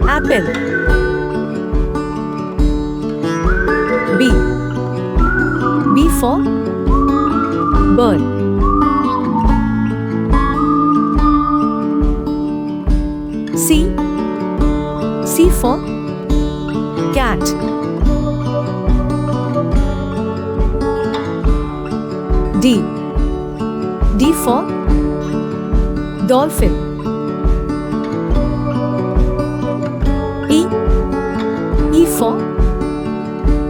apple. B for bird. C for cat. D for dolphin. E for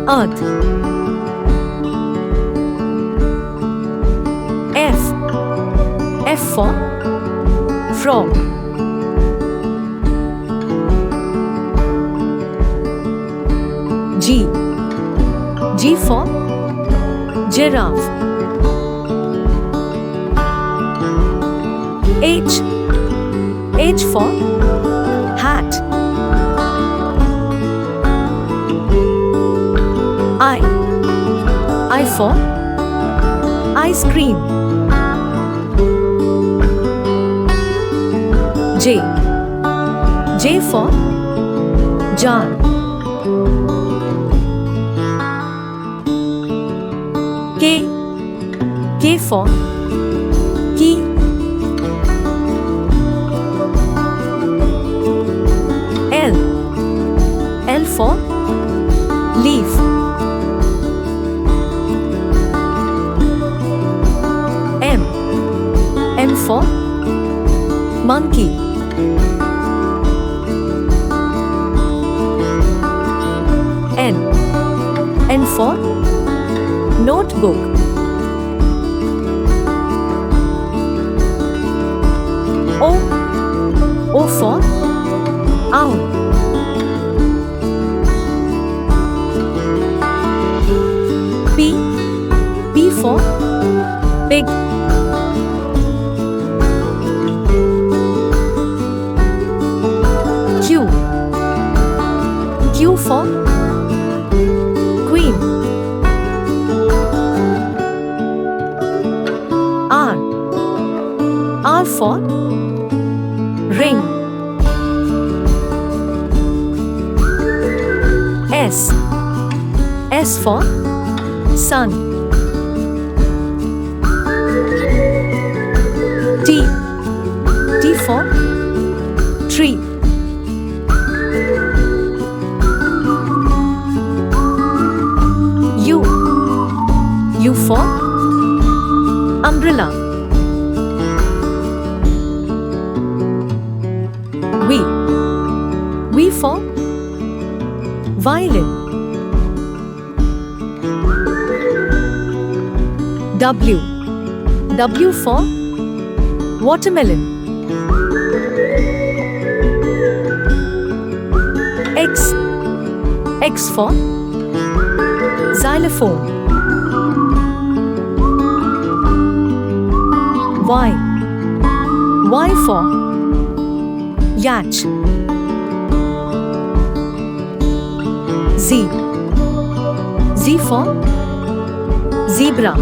earth. F for frog. G for giraffe. H for hat. I for ice cream. J for jar. K for key. L for leaf. M for monkey. N for notebook. O for owl. P for pig. Q for queen. R for ring. S for sun. T for tree. U for umbrella. V for violin. W for watermelon. X for xylophone. Y for yacht. Z for zebra.